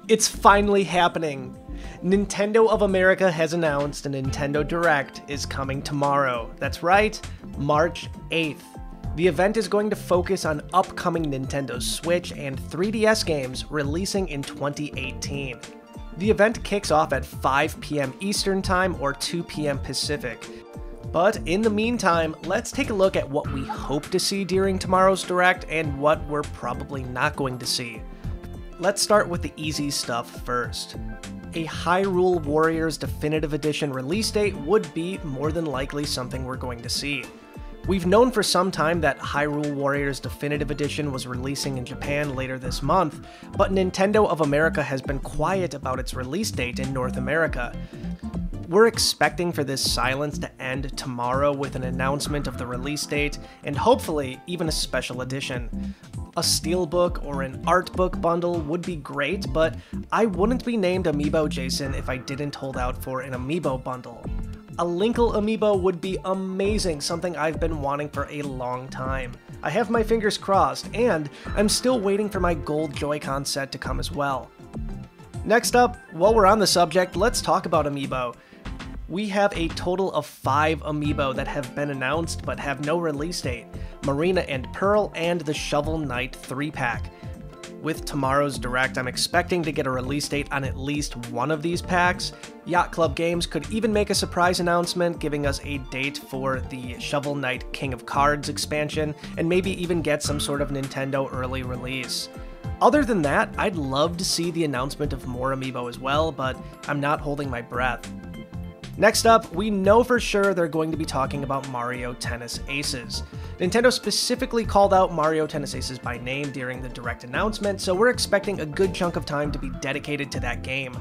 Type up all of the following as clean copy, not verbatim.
It's finally happening! Nintendo of America has announced a Nintendo Direct is coming tomorrow. That's right, March 8th. The event is going to focus on upcoming Nintendo Switch and 3DS games releasing in 2018. The event kicks off at 5 p.m. Eastern Time or 2 p.m. Pacific. But in the meantime, let's take a look at what we hope to see during tomorrow's Direct and what we're probably not going to see. Let's start with the easy stuff first. A Hyrule Warriors Definitive Edition release date would be more than likely something we're going to see. We've known for some time that Hyrule Warriors Definitive Edition was releasing in Japan later this month, but Nintendo of America has been quiet about its release date in North America. We're expecting for this silence to end tomorrow with an announcement of the release date, and hopefully even a special edition. A steelbook or an art book bundle would be great, but I wouldn't be named Amiibo Jason if I didn't hold out for an Amiibo bundle. A Linkle Amiibo would be amazing, something I've been wanting for a long time. I have my fingers crossed, and I'm still waiting for my gold Joy-Con set to come as well. Next up, while we're on the subject, let's talk about Amiibo. We have a total of 5 Amiibo that have been announced but have no release date: Marina and Pearl and the Shovel Knight 3-pack. With tomorrow's Direct, I'm expecting to get a release date on at least one of these packs. Yacht Club Games could even make a surprise announcement giving us a date for the Shovel Knight King of Cards expansion, and maybe even get some sort of Nintendo early release. Other than that, I'd love to see the announcement of more Amiibo as well, but I'm not holding my breath. Next up, we know for sure they're going to be talking about Mario Tennis Aces. Nintendo specifically called out Mario Tennis Aces by name during the Direct announcement, so we're expecting a good chunk of time to be dedicated to that game.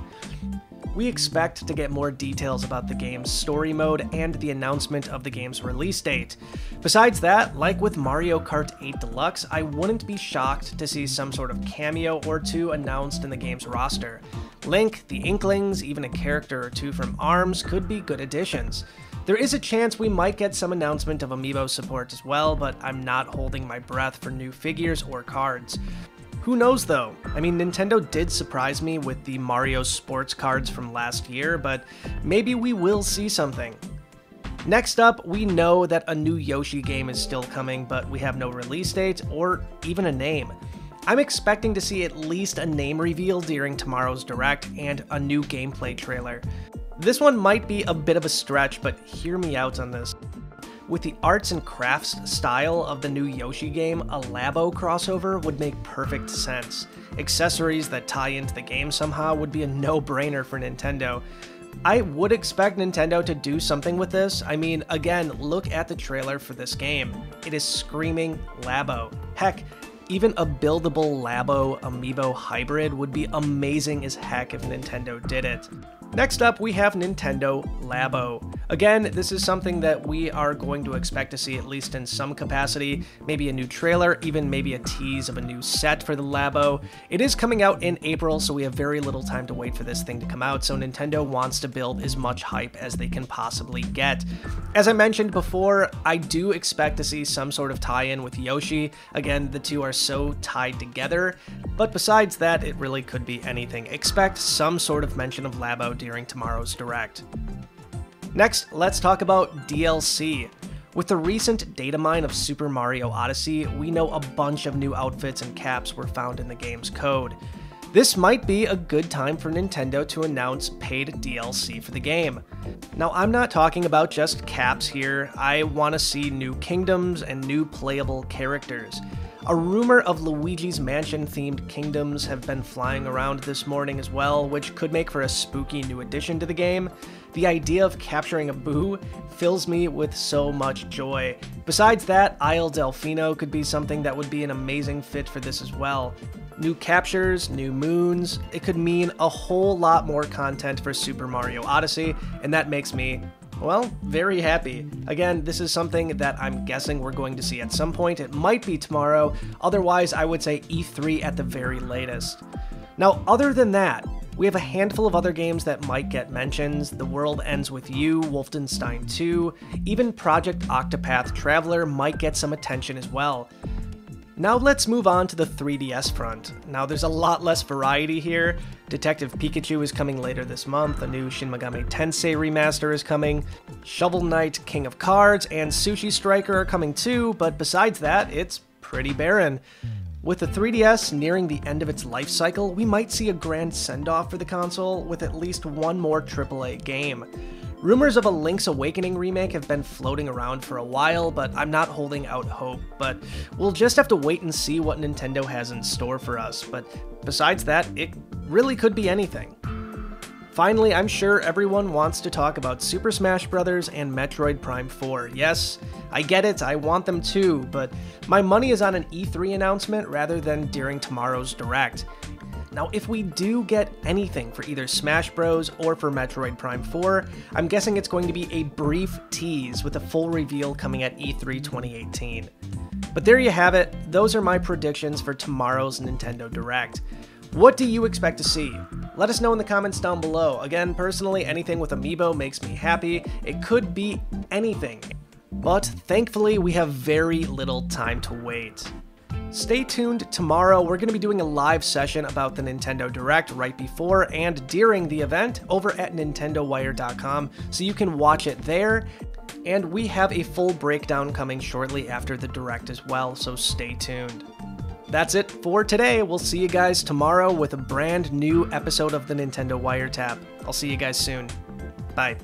We expect to get more details about the game's story mode and the announcement of the game's release date. Besides that, like with Mario Kart 8 Deluxe, I wouldn't be shocked to see some sort of cameo or two announced in the game's roster. Link, the Inklings, even a character or two from ARMS could be good additions. There is a chance we might get some announcement of Amiibo support as well, but I'm not holding my breath for new figures or cards. Who knows though? I mean, Nintendo did surprise me with the Mario Sports cards from last year, but maybe we will see something. Next up, we know that a new Yoshi game is still coming, but we have no release date or even a name. I'm expecting to see at least a name reveal during tomorrow's Direct and a new gameplay trailer. This one might be a bit of a stretch, but hear me out on this. With the arts and crafts style of the new Yoshi game, a Labo crossover would make perfect sense. Accessories that tie into the game somehow would be a no-brainer for Nintendo. I would expect Nintendo to do something with this. I mean, again, look at the trailer for this game. It is screaming Labo. Heck, even a buildable Labo Amiibo hybrid would be amazing as heck if Nintendo did it. Next up, we have Nintendo Labo. Again, this is something that we are going to expect to see at least in some capacity, maybe a new trailer, even maybe a tease of a new set for the Labo. It is coming out in April, so we have very little time to wait for this thing to come out, so Nintendo wants to build as much hype as they can possibly get. As I mentioned before, I do expect to see some sort of tie-in with Yoshi. Again, the two are so tied together, but besides that, it really could be anything. Expect some sort of mention of Labo during tomorrow's Direct. Next, let's talk about DLC. With the recent data mine of Super Mario Odyssey, we know a bunch of new outfits and caps were found in the game's code. This might be a good time for Nintendo to announce paid DLC for the game. Now, I'm not talking about just caps here. I want to see new kingdoms and new playable characters. A rumor of Luigi's Mansion-themed kingdoms have been flying around this morning as well, which could make for a spooky new addition to the game. The idea of capturing a Boo fills me with so much joy. Besides that, Isle Delfino could be something that would be an amazing fit for this as well. New captures, new moons, it could mean a whole lot more content for Super Mario Odyssey, and that makes me, well, very happy. Again, this is something that I'm guessing we're going to see at some point. It might be tomorrow, otherwise I would say E3 at the very latest. Now, other than that, we have a handful of other games that might get mentions. The World Ends With You, Wolfenstein 2, even Project Octopath Traveler might get some attention as well. Now let's move on to the 3DS front. Now there's a lot less variety here. Detective Pikachu is coming later this month, a new Shin Megami Tensei remaster is coming, Shovel Knight King of Cards and Sushi Striker are coming too, but besides that, it's pretty barren. With the 3DS nearing the end of its life cycle, we might see a grand send-off for the console with at least one more AAA game. Rumors of a Link's Awakening remake have been floating around for a while, but I'm not holding out hope. But we'll just have to wait and see what Nintendo has in store for us. But besides that, it really could be anything. Finally, I'm sure everyone wants to talk about Super Smash Bros. And Metroid Prime 4. Yes, I get it, I want them too, but my money is on an E3 announcement rather than during tomorrow's Direct. Now, if we do get anything for either Smash Bros. Or for Metroid Prime 4, I'm guessing it's going to be a brief tease with a full reveal coming at E3 2018. But there you have it, those are my predictions for tomorrow's Nintendo Direct. What do you expect to see? Let us know in the comments down below. Again, personally, anything with Amiibo makes me happy. It could be anything. But thankfully, we have very little time to wait. Stay tuned tomorrow, we're going to be doing a live session about the Nintendo Direct right before and during the event over at NintendoWire.com, so you can watch it there. And we have a full breakdown coming shortly after the Direct as well, so stay tuned. That's it for today. We'll see you guys tomorrow with a brand new episode of the Nintendo Wiretap. I'll see you guys soon. Bye.